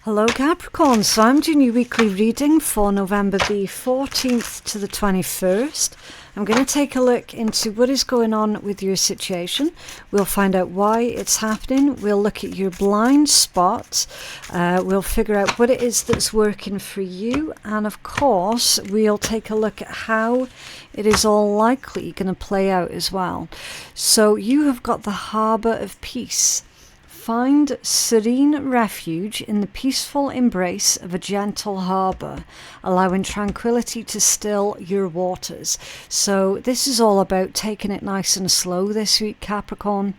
Hello Capricorn, so I'm doing your weekly reading for November the 14th to the 21st. I'm going to take a look into what is going on with your situation. We'll find out why it's happening. We'll look at your blind spot. We'll figure out what it is that's working for you. And of course, we'll take a look at how it is all likely going to play out as well. So you have got the Harbour of Peace. Find serene refuge in the peaceful embrace of a gentle harbour, allowing tranquility to still your waters. So this is all about taking it nice and slow this week, Capricorn.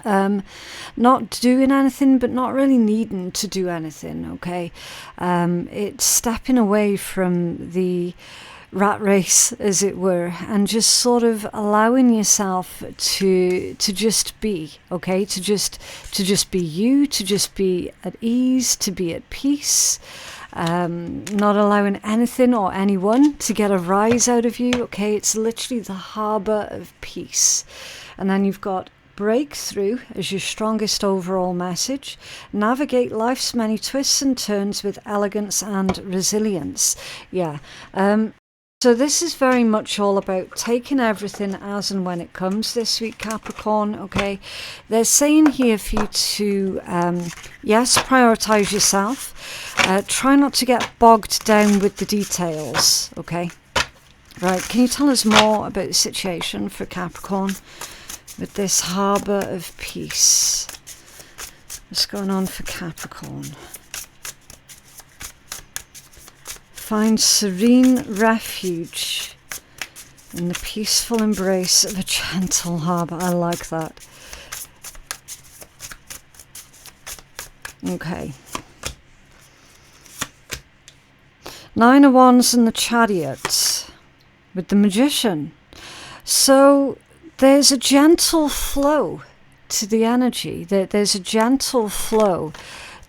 Not doing anything, but not really needing to do anything, okay? It's stepping away from the rat race, as it were, and just sort of allowing yourself to just be, okay, to just be you, to just be at ease, to be at peace, not allowing anything or anyone to get a rise out of you, okay? It's literally the harbour of peace. And then you've got breakthrough as your strongest overall message. Navigate life's many twists and turns with elegance and resilience. Yeah. So this is very much all about taking everything as and when it comes this week, Capricorn, okay? They're saying here for you to, yes, prioritise yourself. Try not to get bogged down with the details, okay? Right, can you tell us more about the situation for Capricorn with this Harbour of Peace? What's going on for Capricorn? Find serene refuge in the peaceful embrace of a gentle harbour. I like that. Okay. Nine of Wands and the Chariot with the Magician. So there's a gentle flow to the energy. There's a gentle flow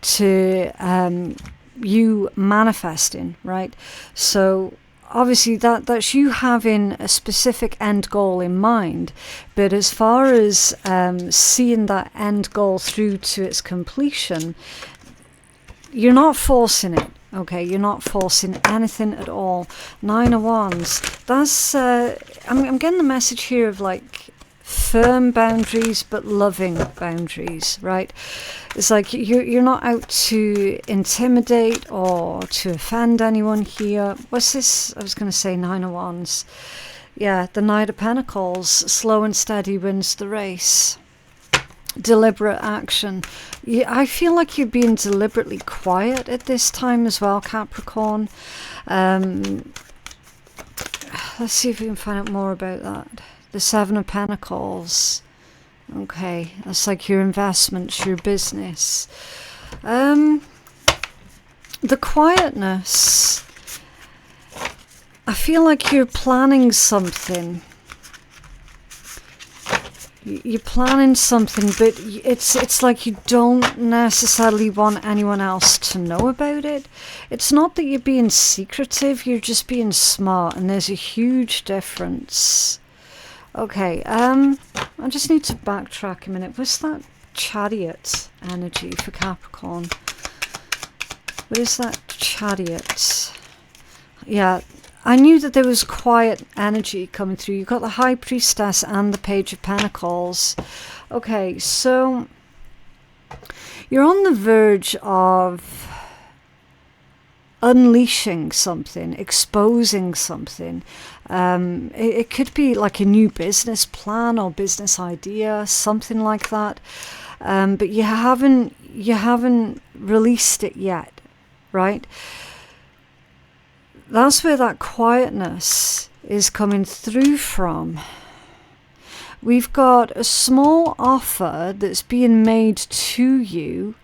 to you manifesting, right? So obviously that's you having a specific end goal in mind, but as far as seeing that end goal through to its completion, you're not forcing it, okay? You're not forcing anything at all. Nine of Wands, that's I'm getting the message here of like firm boundaries but loving boundaries, right? It's like you're not out to intimidate or to offend anyone here. What's this? I was going to say Nine of Wands. Yeah, the Knight of Pentacles. Slow and steady wins the race. Deliberate action. Yeah, I feel like you're being deliberately quiet at this time as well, Capricorn. Let's see if we can find out more about that. The Seven of Pentacles. Okay, that's like your investments, your business. The quietness. I feel like you're planning something. You're planning something, but it's like you don't necessarily want anyone else to know about it. It's not that you're being secretive, you're just being smart, and there's a huge difference. Okay, I just need to backtrack a minute. What's that Chariot energy for Capricorn? What is that Chariot? Yeah, I knew that there was quiet energy coming through. You've got the High Priestess and the Page of Pentacles. Okay, so you're on the verge of unleashing something, exposing something. It could be like a new business plan or business idea, something like that. But you haven't released it yet, right? That's where that quietness is coming through from. We've got a small offer that's being made to you,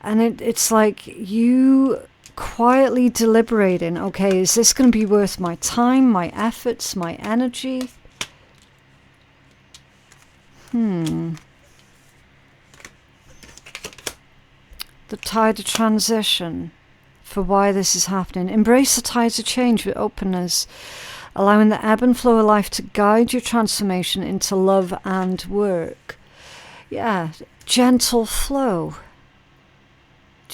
and it's like you quietly deliberating, okay, is this going to be worth my time, my efforts, my energy? The tide of transition for why this is happening. Embrace the tides of change with openness, allowing the ebb and flow of life to guide your transformation into love and work. Yeah, gentle flow.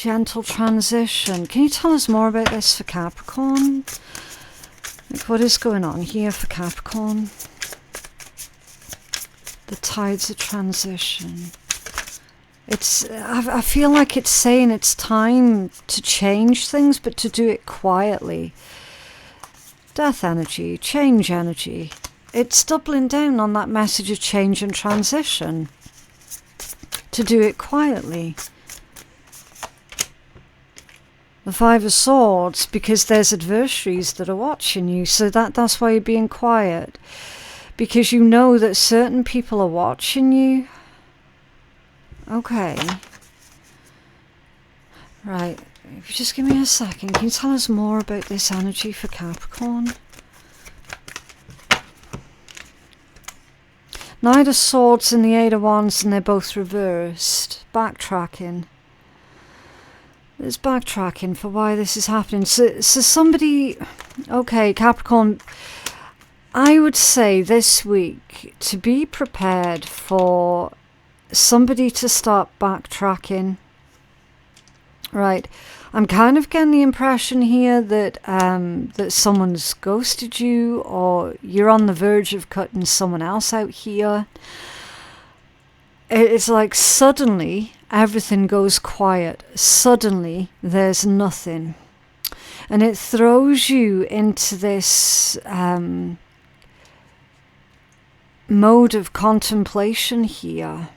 gentle transition. Can you tell us more about this for Capricorn? Like, what is going on here for Capricorn? The tides of transition. I feel like it's saying it's time to change things, but to do it quietly. Death energy, change energy. It's doubling down on that message of change and transition. To do it quietly. The Five of Swords, because there's adversaries that are watching you, so that's why you're being quiet. Because you know that certain people are watching you. Okay. Right. If you just give me a second, can you tell us more about this energy for Capricorn? Knight of Swords and the Eight of Wands, and they're both reversed. Backtracking. There's backtracking for why this is happening. So somebody... Okay, Capricorn... I would say this week to be prepared for somebody to start backtracking. Right. I'm kind of getting the impression here that that someone's ghosted you, or you're on the verge of cutting someone else out here. It's like suddenly everything goes quiet. Suddenly there's nothing. And it throws you into this mode of contemplation here.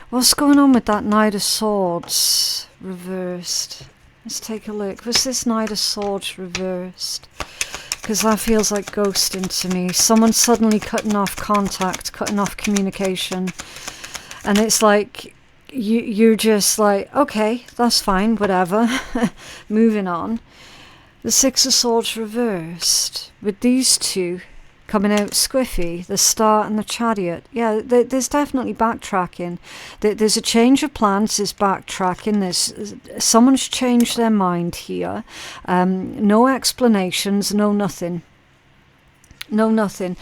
What's going on with that Knight of Swords reversed? Let's take a look. Was this Knight of Swords reversed? Because that feels like ghosting to me. Someone suddenly cutting off contact, cutting off communication. And it's like, you're just like, okay, that's fine, whatever. Moving on. The Six of Swords reversed. With these two coming out squiffy, the Star and the Chariot. Yeah, there's definitely backtracking. There's a change of plans, there's backtracking, someone's changed their mind here. No explanations, no nothing. No nothing.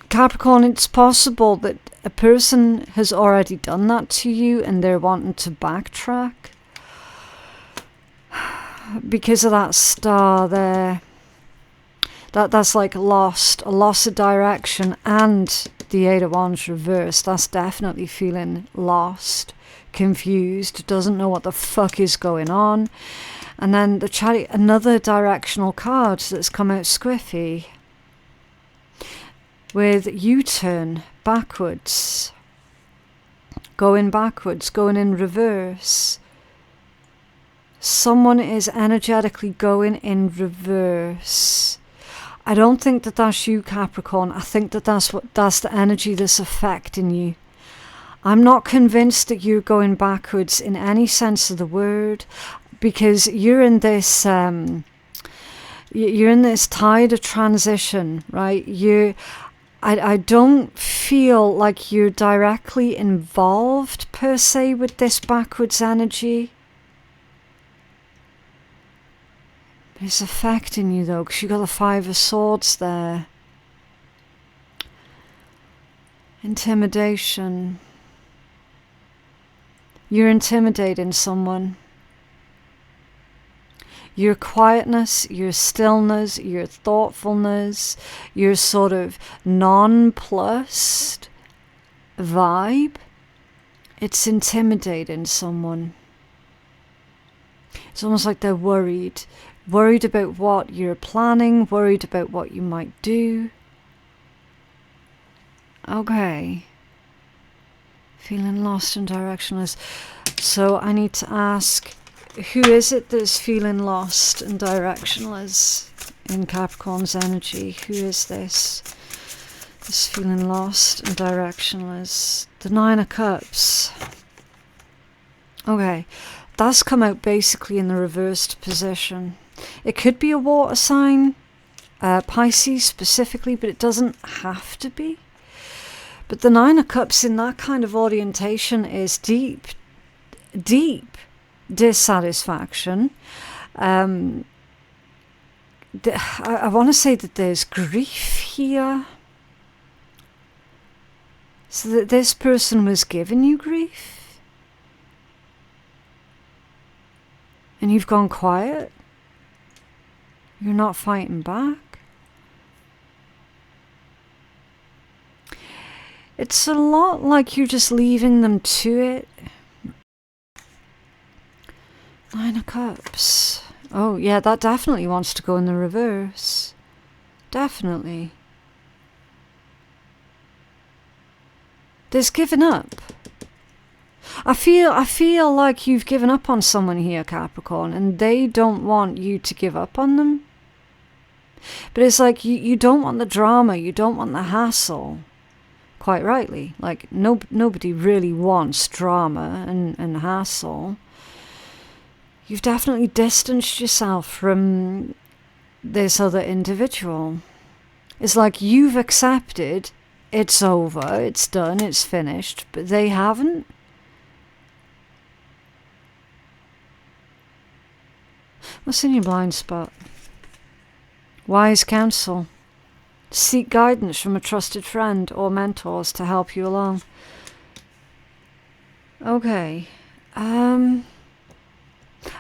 Capricorn, it's possible that a person has already done that to you and they're wanting to backtrack. Because of that Star there. That's like a loss of direction, and the Eight of Wands reversed. That's definitely feeling lost, confused, doesn't know what the fuck is going on. And then the Chariot, another directional card that's come out squiffy. With U-turn, backwards. Going backwards, going in reverse. Someone is energetically going in reverse. I don't think that that's you, Capricorn. I think that that's the energy that's affecting you. I'm not convinced that you're going backwards in any sense of the word, because you're in this tide of transition, right? I don't feel like you're directly involved per se with this backwards energy. It's affecting you though, because you got the Five of Swords there. Intimidation. You're intimidating someone. Your quietness, your stillness, your thoughtfulness, your sort of nonplussed vibe, it's intimidating someone. It's almost like they're worried. Worried about what you're planning, worried about what you might do. Okay. Feeling lost and directionless. So I need to ask, who is it that's feeling lost and directionless in Capricorn's energy? Who is this? That's feeling lost and directionless. The Nine of Cups. Okay. That's come out basically in the reversed position. It could be a water sign, Pisces specifically, but it doesn't have to be. But the Nine of Cups in that kind of orientation is deep dissatisfaction. I want to say that there's grief here. So that this person was giving you grief. And you've gone quiet. You're not fighting back. It's a lot like you're just leaving them to it. 9 of Cups. Oh, yeah, that definitely wants to go in the reverse. Definitely. There's giving up. I feel like you've given up on someone here, Capricorn, and they don't want you to give up on them. But it's like you don't want the drama, you don't want the hassle. Quite rightly. Like, nobody really wants drama and hassle. You've definitely distanced yourself from this other individual. It's like you've accepted it's over, it's done, it's finished, but they haven't. What's in your blind spot? Wise counsel. Seek guidance from a trusted friend or mentors to help you along. Okay. I'm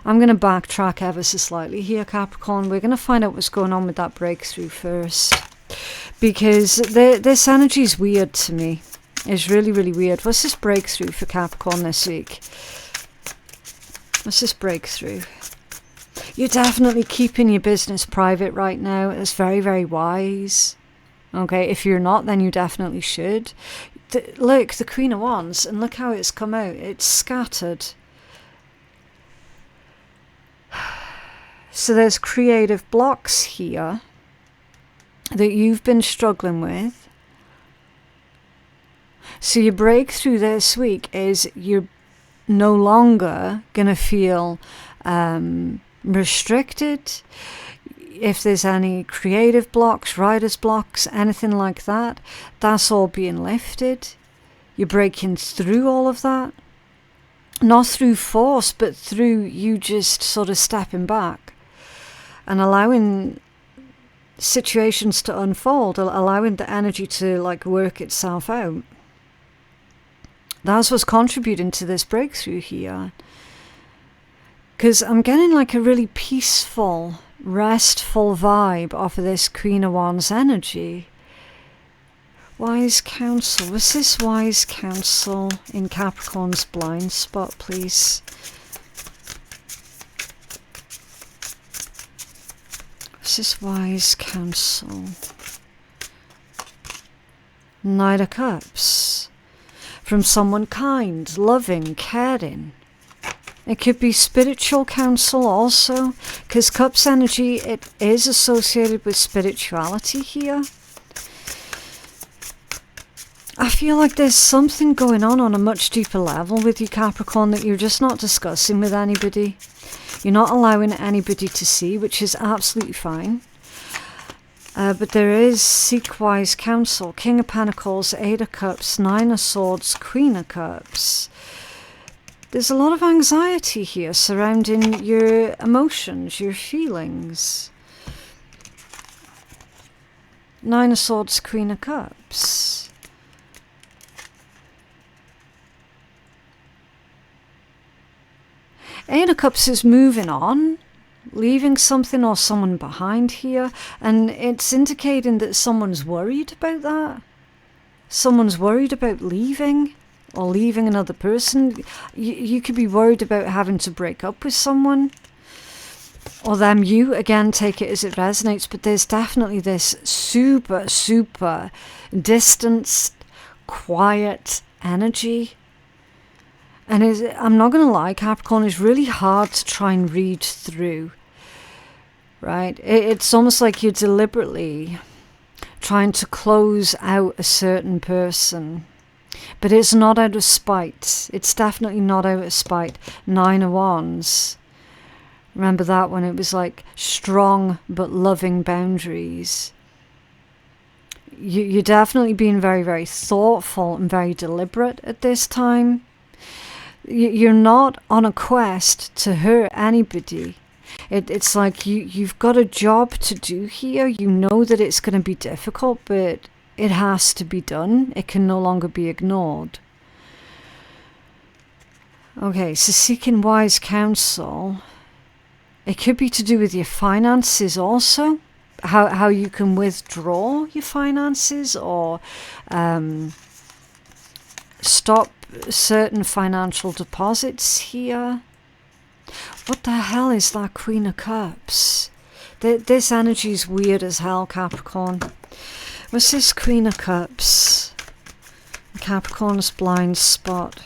going to backtrack ever so slightly here, Capricorn. We're going to find out what's going on with that breakthrough first. Because this energy is weird to me. It's really, really weird. What's this breakthrough for Capricorn this week? What's this breakthrough? You're definitely keeping your business private right now. It's very, very wise. Okay, if you're not, then you definitely should. Look, the Queen of Wands, and look how it's come out. It's scattered. So there's creative blocks here that you've been struggling with. So your breakthrough this week is you're no longer going to feel restricted. If there's any creative blocks, writer's blocks, anything like that, that's all being lifted. You're breaking through all of that. Not through force, but through you just sort of stepping back and allowing situations to unfold, allowing the energy to like work itself out. That's what's contributing to this breakthrough here. Because I'm getting like a really peaceful, restful vibe off of this Queen of Wands energy. Wise counsel. Was this wise counsel in Capricorn's blind spot, please? Was this wise counsel? Knight of Cups. From someone kind, loving, caring. It could be spiritual counsel also, because Cups energy, it is associated with spirituality here. I feel like there's something going on a much deeper level with you, Capricorn, that you're just not discussing with anybody. You're not allowing anybody to see, which is absolutely fine. But there is seek wise counsel. King of Pentacles, 8 of Cups, 9 of Swords, Queen of Cups. There's a lot of anxiety here surrounding your emotions, your feelings. 9 of Swords, Queen of Cups. Eight of Cups is moving on, leaving something or someone behind here, and it's indicating that someone's worried about that. Someone's worried about leaving, or leaving another person. You could be worried about having to break up with someone, or them. You, again, take it as it resonates, but there's definitely this super, super distanced, quiet energy. And I'm not going to lie, Capricorn is really hard to try and read through, right? It's almost like you're deliberately trying to close out a certain person. But it's not out of spite. It's definitely not out of spite. 9 of Wands. Remember that one? It was like strong but loving boundaries. You're definitely being very, very thoughtful and very deliberate at this time. You're not on a quest to hurt anybody. It's like you've got a job to do here. You know that it's going to be difficult, but it has to be done. It can no longer be ignored. Okay, so seeking wise counsel. It could be to do with your finances also. How you can withdraw your finances, or stop certain financial deposits here. What the hell is that Queen of Cups? This energy is weird as hell, Capricorn. What's this Queen of Cups? Capricorn's blind spot.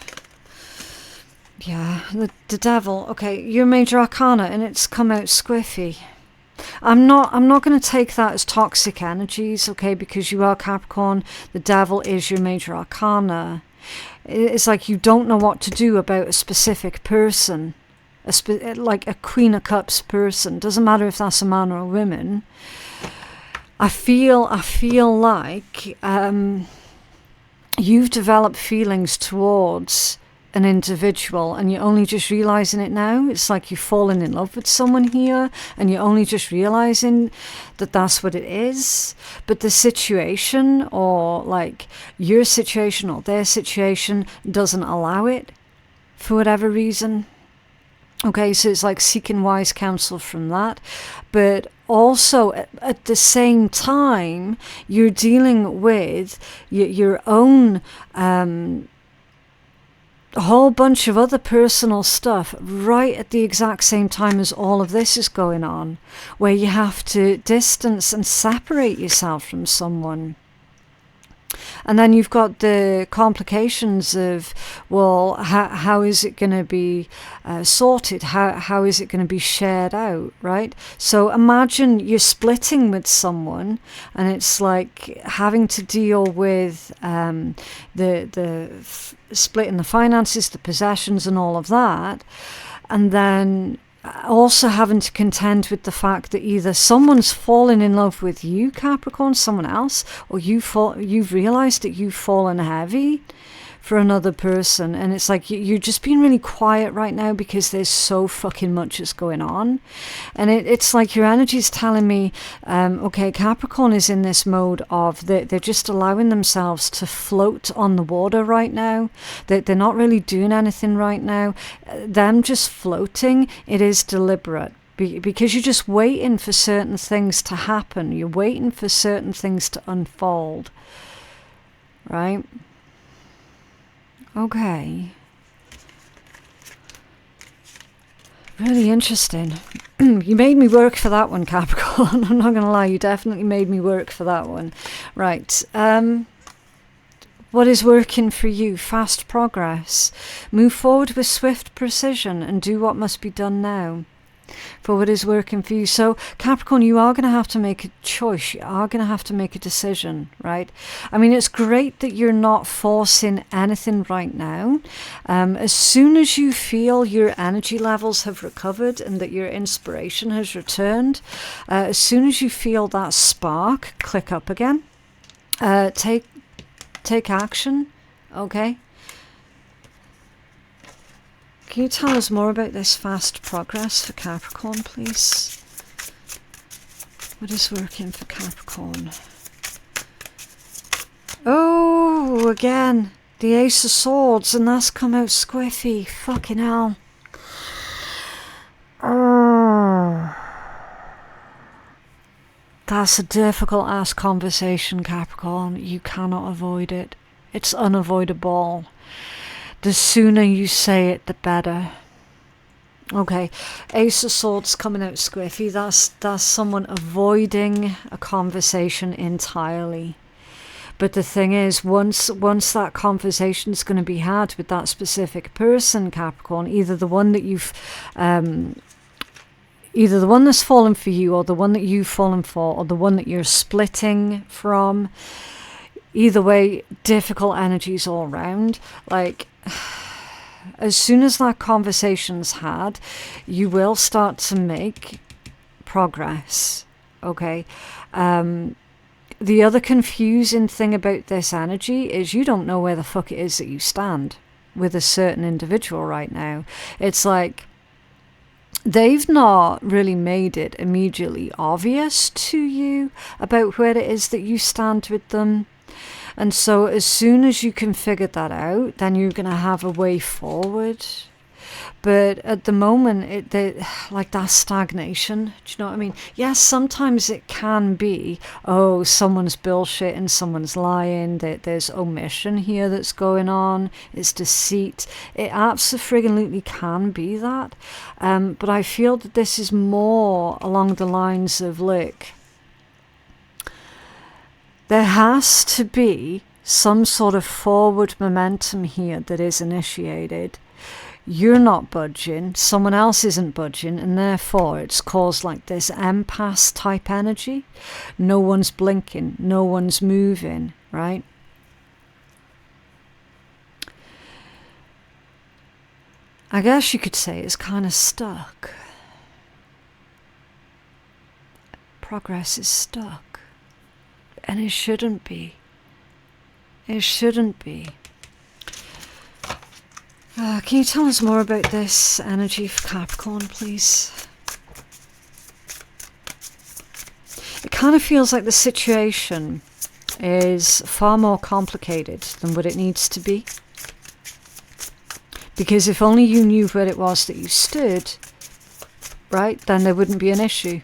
Yeah, the devil. Okay, you're major arcana and it's come out squiffy. I'm not going to take that as toxic energies, okay, because you are Capricorn. The devil is your major arcana. It's like you don't know what to do about a specific person, like a Queen of Cups person. Doesn't matter if that's a man or a woman. I feel like you've developed feelings towards an individual and you're only just realizing it now. It's like you've fallen in love with someone here and you're only just realizing that that's what it is. But the situation, or like your situation or their situation, doesn't allow it for whatever reason. Okay, so it's like seeking wise counsel from that. But also at the same time, you're dealing with your own a whole bunch of other personal stuff right at the exact same time as all of this is going on, where you have to distance and separate yourself from someone. And then you've got the complications of, well, how is it going to be sorted? How is it going to be shared out, right? So imagine you're splitting with someone and it's like having to deal with splitting the finances, the possessions and all of that. And then also having to contend with the fact that either someone's fallen in love with you, Capricorn, someone else, or you've realized that you've fallen heavy for another person. And it's like you're just being really quiet right now because there's so fucking much that's going on. And it's like your energy is telling me, okay, Capricorn is in this mode of they're just allowing themselves to float on the water right now. They're not really doing anything right now. Them just floating, it is deliberate. Because you're just waiting for certain things to happen. You're waiting for certain things to unfold. Right? Okay. Really interesting. You made me work for that one, Capricorn. I'm not going to lie, you definitely made me work for that one. Right. What is working for you? Fast progress. Move forward with swift precision and do what must be done now. For what is working for you. So Capricorn, you are going to have to make a choice. You are going to have to make a decision, right? I mean, it's great that you're not forcing anything right now. As soon as you feel your energy levels have recovered and that your inspiration has returned, as soon as you feel that spark click up again, take action, okay? Can you tell us more about this fast progress for Capricorn, please? What is working for Capricorn? Oh, again, the Ace of Swords, and that's come out squiffy. Fucking hell. Oh. That's a difficult ass conversation, Capricorn. You cannot avoid it. It's unavoidable. The sooner you say it, the better. Okay, Ace of Swords coming out squiffy. That's someone avoiding a conversation entirely. But the thing is, once that conversation is going to be had with that specific person, Capricorn, either the one that's fallen for you, or the one that you've fallen for, or the one that you're splitting from. Either way, difficult energies all round. Like, as soon as that conversation's had, you will start to make progress, okay? The other confusing thing about this energy is you don't know where the fuck it is that you stand with a certain individual right now. It's like they've not really made it immediately obvious to you about where it is that you stand with them. And so as soon as you can figure that out, then you're going to have a way forward. But at the moment, like that stagnation, do you know what I mean? Yes, sometimes it can be, oh, someone's bullshitting, someone's lying, there's omission here that's going on, it's deceit. It absolutely can be that. But I feel that this is more along the lines of, look, there has to be some sort of forward momentum here that is initiated. You're not budging, someone else isn't budging, and therefore it's caused like this impasse type energy. No one's blinking, no one's moving, right? I guess you could say it's kind of stuck. Progress is stuck. And it shouldn't be. It shouldn't be. Can you tell us more about this energy for Capricorn, please? It kind of feels like the situation is far more complicated than what it needs to be. Because if only you knew where it was that you stood, right, then there wouldn't be an issue.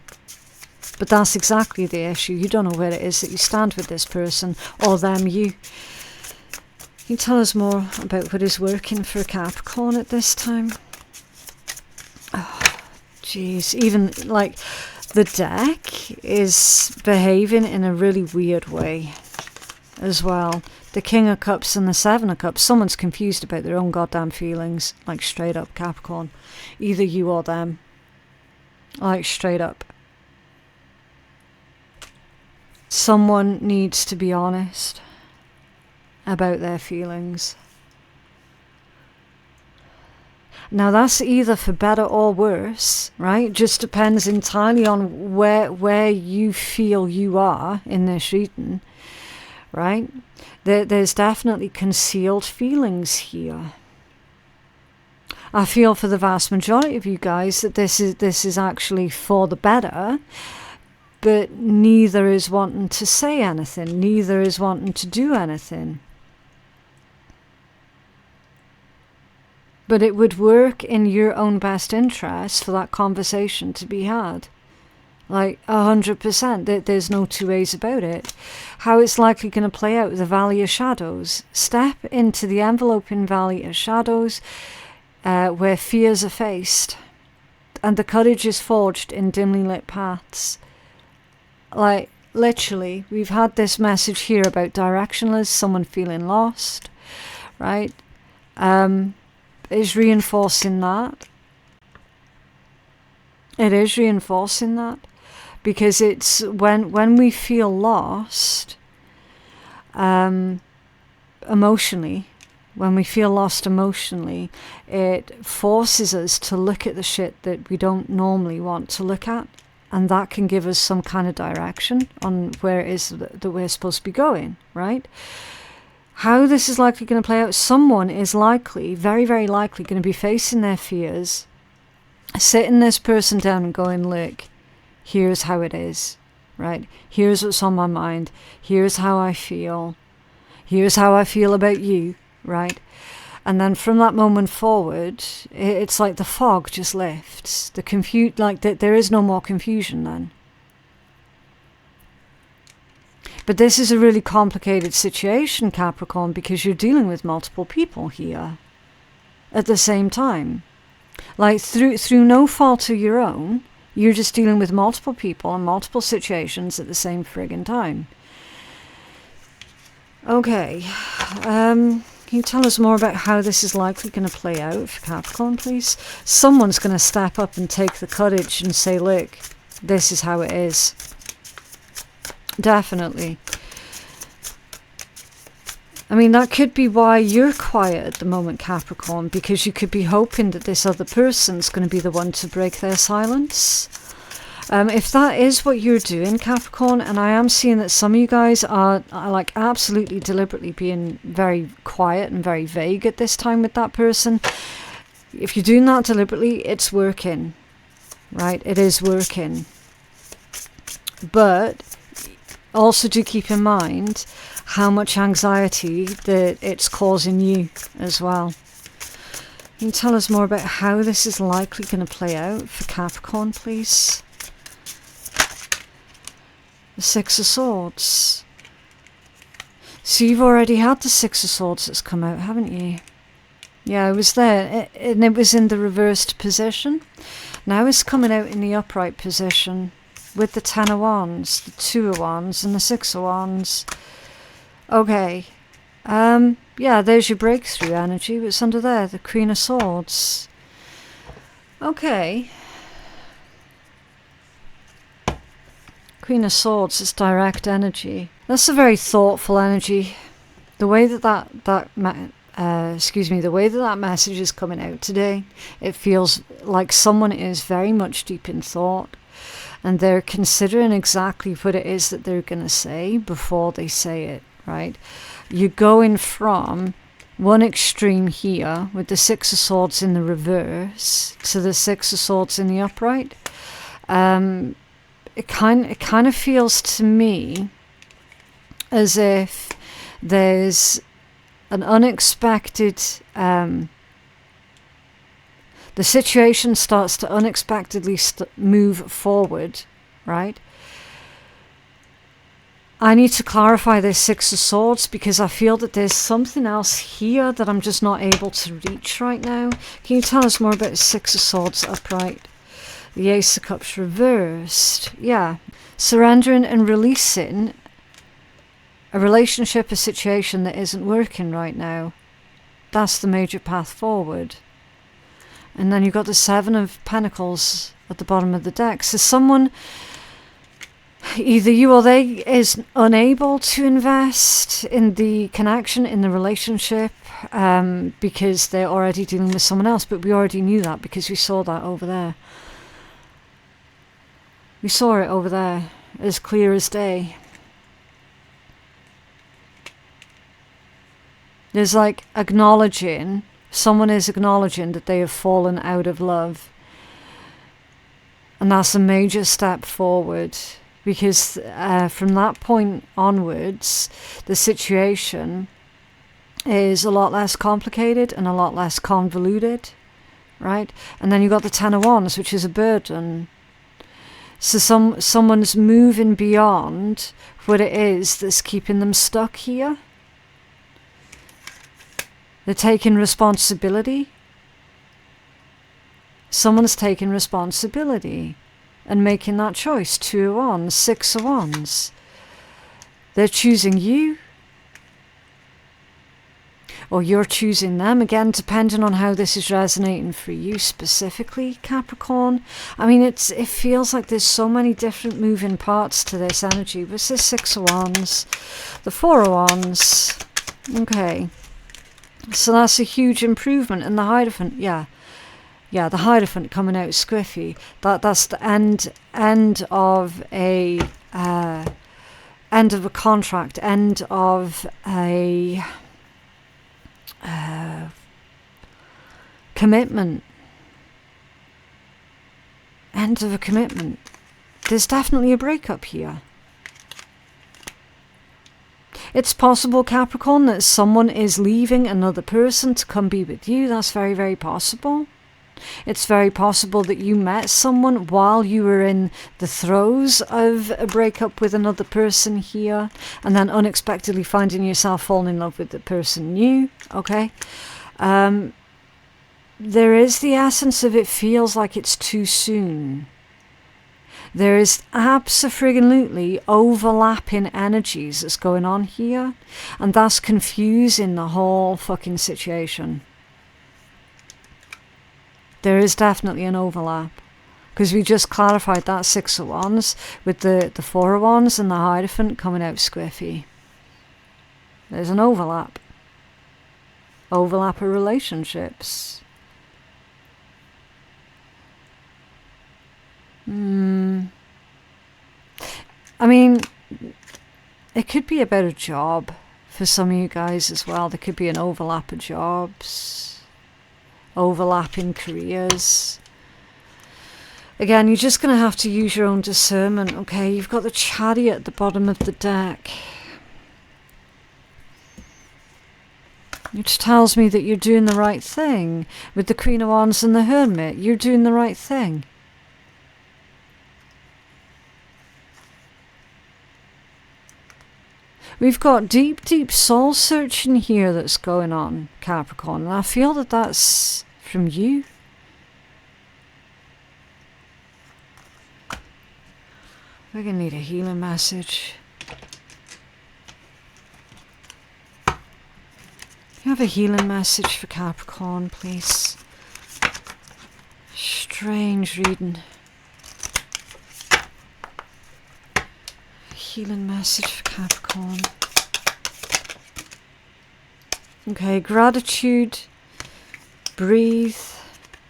But that's exactly the issue. You don't know where it is that you stand with this person, or them, you. Can you tell us more about what is working for Capricorn at this time? Oh, jeez. Even, like, the deck is behaving in a really weird way as well. The King of Cups and the Seven of Cups. Someone's confused about their own goddamn feelings. Like, straight up, Capricorn. Either you or them. Like, straight up. Someone needs to be honest about their feelings. Now that's either for better or worse, right? It just depends entirely on where you feel you are in this reading, right? There's definitely concealed feelings here. I feel for the vast majority of you guys that this is actually for the better, but neither is wanting to say anything, neither is wanting to do anything. But it would work in your own best interest for that conversation to be had. Like 100%. There's no two ways about it. How it's likely going to play out with the Valley of Shadows. Step into the enveloping Valley of Shadows where fears are faced. And the courage is forged in dimly lit paths. Like, literally, we've had this message here about directionless, someone feeling lost, right? Is reinforcing that. It is reinforcing that. Because it's when we feel lost, emotionally, when we feel lost emotionally, it forces us to look at the shit that we don't normally want to look at. And that can give us some kind of direction on where it is that we're supposed to be going, right? How this is likely going to play out, someone is likely, very, very likely, going to be facing their fears, sitting this person down and going, look, here's how it is, right? Here's what's on my mind. Here's how I feel. Here's how I feel about you, right? And then from that moment forward, it's like the fog just lifts. There is no more confusion then. But this is a really complicated situation, Capricorn, because you're dealing with multiple people here at the same time. Like through no fault of your own, you're just dealing with multiple people and multiple situations at the same friggin' time. Okay. Can you tell us more about how this is likely going to play out for Capricorn, please? Someone's going to step up and take the courage and say, look, this is how it is. Definitely. I mean, that could be why you're quiet at the moment, Capricorn, because you could be hoping that this other person's going to be the one to break their silence. If that is what you're doing, Capricorn, and I am seeing that some of you guys are like absolutely deliberately being very quiet and very vague at this time with that person. If you're doing that deliberately, it's working, right? It is working. But Also do keep in mind how much anxiety that it's causing you as well. Can you tell us more about how this is likely going to play out for Capricorn, please? The Six of Swords. So you've already had the Six of Swords that's come out, haven't you? Yeah, it was there, and it was in the reversed position. Now it's coming out in the upright position with the Ten of Wands, the Two of Wands, and the Six of Wands. Okay. Yeah, there's your breakthrough energy. What's under there? The Queen of Swords. Okay. Queen of Swords is direct energy. That's a very thoughtful energy. The way that the way that message is coming out today, it feels like someone is very much deep in thought, and they're considering exactly what it is that they're going to say before they say it, right? You're going from one extreme here with the Six of Swords in the reverse to the Six of Swords in the upright. It kind of feels to me as if there's an unexpected, the situation starts to unexpectedly move forward, right? I need to clarify this Six of Swords because I feel that there's something else here that I'm just not able to reach right now. Can you tell us more about the Six of Swords upright? The Ace of Cups reversed. Yeah. Surrendering and releasing a relationship, a situation that isn't working right now. That's the major path forward. And then you've got the Seven of Pentacles at the bottom of the deck. So someone, either you or they, is unable to invest in the connection, in the relationship, because they're already dealing with someone else. But we already knew that because we saw that over there. We saw it over there, as clear as day. There's like acknowledging, someone is acknowledging that they have fallen out of love. And that's a major step forward. Because from that point onwards, the situation is a lot less complicated and a lot less convoluted, right? And then you've got the Ten of Wands, which is a burden. So someone's moving beyond what it is that's keeping them stuck here. They're taking responsibility. Someone's taking responsibility and making that choice. Two of Wands, Six of Wands. They're choosing you. Or you're choosing them, again, depending on how this is resonating for you specifically, Capricorn. I mean, it feels like there's so many different moving parts to this energy. What's this Six of Wands? The Four of Wands. Okay. So that's a huge improvement. And the Hierophant, yeah, the Hierophant coming out squiffy. That's the end of a contract, end of a commitment. End of a commitment. There's definitely a breakup here. It's possible, Capricorn, that someone is leaving another person to come be with you. That's very, very possible. It's very possible that you met someone while you were in the throes of a breakup with another person here, and then unexpectedly finding yourself falling in love with the person new, okay? There is the essence of it feels like it's too soon. There is absolutely overlapping energies that's going on here, and that's confusing the whole fucking situation. There is definitely an overlap, because we just clarified that Six of Wands with the Four of Wands and the Hierophant coming out squiffy. There's an overlap. Overlap of relationships. I mean, it could be about a job for some of you guys as well. There could be an overlap of jobs, overlapping careers. Again, you're just going to have to use your own discernment, okay? You've got the Chariot at the bottom of the deck, which tells me that you're doing the right thing. With the Queen of Wands and the Hermit, you're doing the right thing. We've got deep, deep soul searching here that's going on, Capricorn. And I feel that that's from you. We're going to need a healing message. You have a healing message for Capricorn, please. Strange reading. Healing message for Capricorn. Okay, gratitude. Breathe.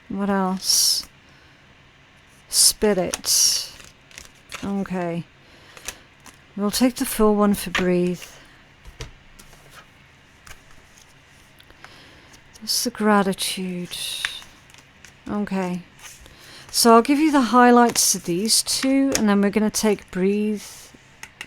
What else? Spirit. Okay. We'll take the full one for breathe. That's the gratitude. Okay. So I'll give you the highlights of these two, and then we're going to take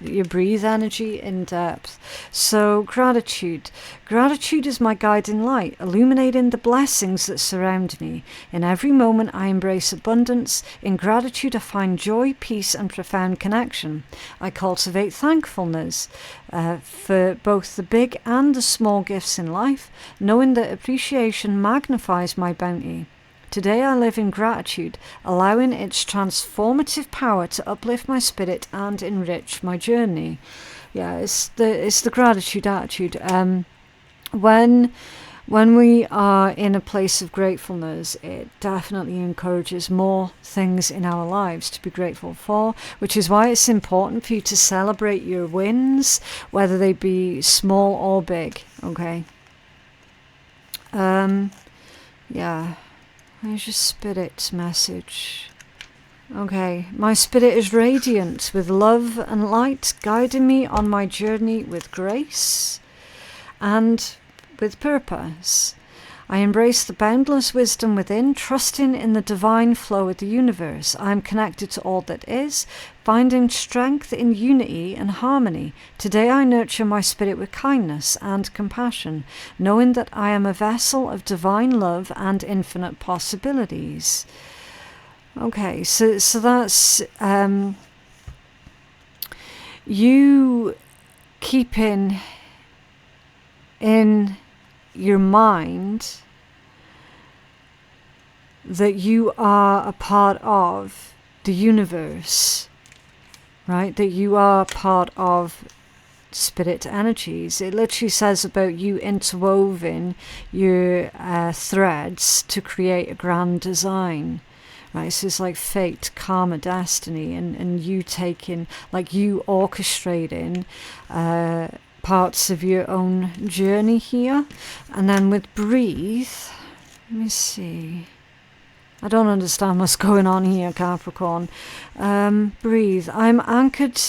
your breathe energy in depth. So gratitude. Gratitude is my guiding light, illuminating the blessings that surround me. In every moment I embrace abundance. In gratitude I find joy, peace and profound connection. I cultivate thankfulness for both the big and the small gifts in life, knowing that appreciation magnifies my bounty. Today I live in gratitude, allowing its transformative power to uplift my spirit and enrich my journey. Yeah, it's the gratitude attitude. When we are in a place of gratefulness, it definitely encourages more things in our lives to be grateful for, which is why it's important for you to celebrate your wins, whether they be small or big. Okay. Yeah. Where's your spirit message? Okay, my spirit is radiant with love and light, guiding me on my journey with grace and with purpose. I embrace the boundless wisdom within, trusting in the divine flow of the universe. I am connected to all that is, finding strength in unity and harmony. Today I nurture my spirit with kindness and compassion, knowing that I am a vessel of divine love and infinite possibilities. Okay, so that's you keeping in your mind that you are a part of the universe, right? That you are part of spirit energies. It literally says about you interwoven your threads to create a grand design. Right, so it's like fate, karma, destiny, and you taking, like you orchestrating parts of your own journey here. And then with breathe, let me see. I don't understand what's going on here, Capricorn. Breathe. I'm anchored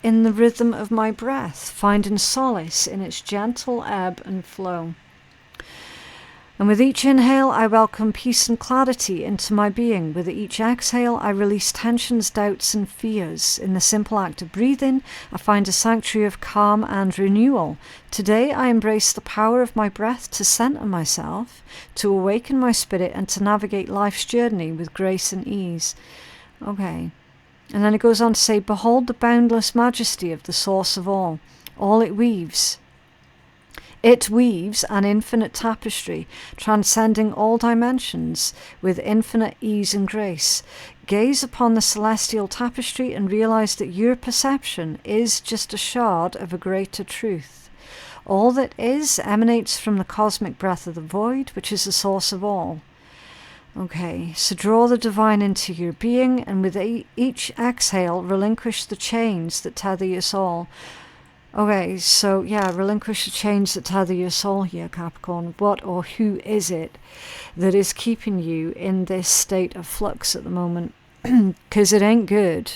in the rhythm of my breath, finding solace in its gentle ebb and flow. And with each inhale, I welcome peace and clarity into my being. With each exhale, I release tensions, doubts, and fears. In the simple act of breathing, I find a sanctuary of calm and renewal. Today, I embrace the power of my breath to center myself, to awaken my spirit, and to navigate life's journey with grace and ease. Okay. And then it goes on to say, behold the boundless majesty of the source of all it weaves. It weaves an infinite tapestry, transcending all dimensions, with infinite ease and grace. Gaze upon the celestial tapestry and realize that your perception is just a shard of a greater truth. All that is emanates from the cosmic breath of the void, which is the source of all. Okay, so draw the divine into your being, and with each exhale, relinquish the chains that tether your soul. Okay, so yeah, relinquish the chains that tether your soul here, Capricorn. What or who is it that is keeping you in this state of flux at the moment? Because it ain't good.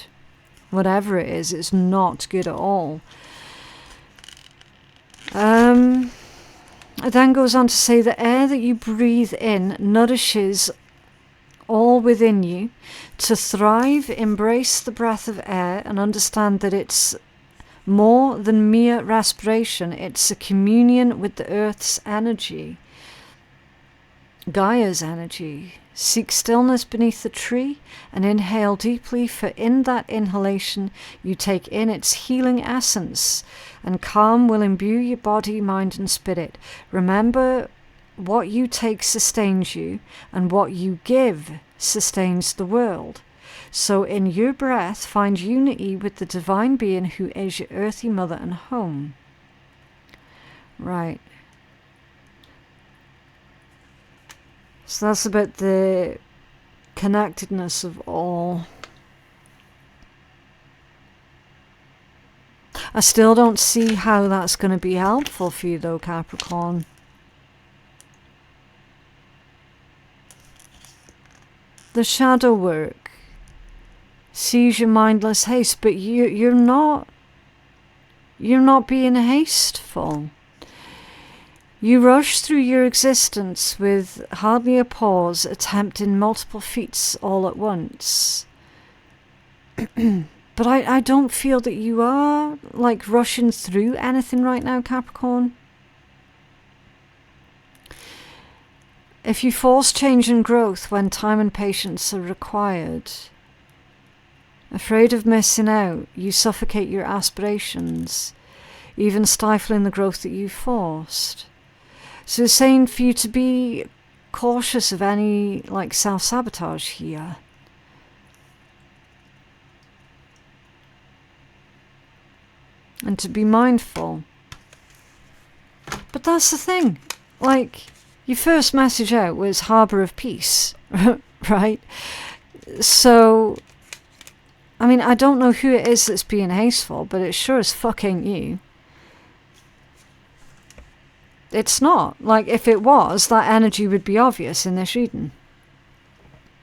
Whatever it is, it's not good at all. It then goes on to say the air that you breathe in nourishes all within you to thrive, embrace the breath of air, and understand that it's more than mere respiration. It's a communion with the earth's energy, Gaia's energy. Seek stillness beneath the tree and inhale deeply, for in that inhalation you take in its healing essence, and calm will imbue your body, mind and spirit. Remember, what you take sustains you, and what you give sustains the world. So in your breath, find unity with the divine being who is your earthy mother and home. Right. So that's about the connectedness of all. I still don't see how that's going to be helpful for you though, Capricorn. The shadow work sees your mindless haste, but you're not being hasteful. You rush through your existence with hardly a pause, attempting multiple feats all at once. But I don't feel that you are like rushing through anything right now, Capricorn. If you force change and growth when time and patience are required, afraid of missing out, you suffocate your aspirations, even stifling the growth that you forced. So it's saying for you to be cautious of any like self-sabotage here. And to be mindful. But that's the thing. Like, your first message out was Harbour of Peace, right? So, I mean, I don't know who it is that's being hasteful, but it sure as fuck ain't you. It's not. Like, if it was, that energy would be obvious in this reading.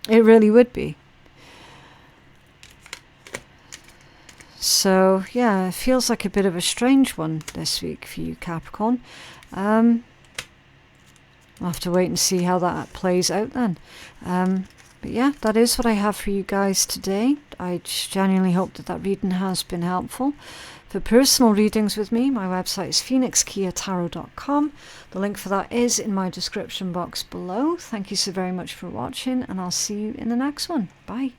It really would be. So, yeah, it feels like a bit of a strange one this week for you, Capricorn. I'll have to wait and see how that plays out then. But yeah, that is what I have for you guys today. I genuinely hope that that reading has been helpful. For personal readings with me, my website is phoenixkeiatarot.com. The link for that is in my description box below. Thank you so very much for watching, and I'll see you in the next one. Bye.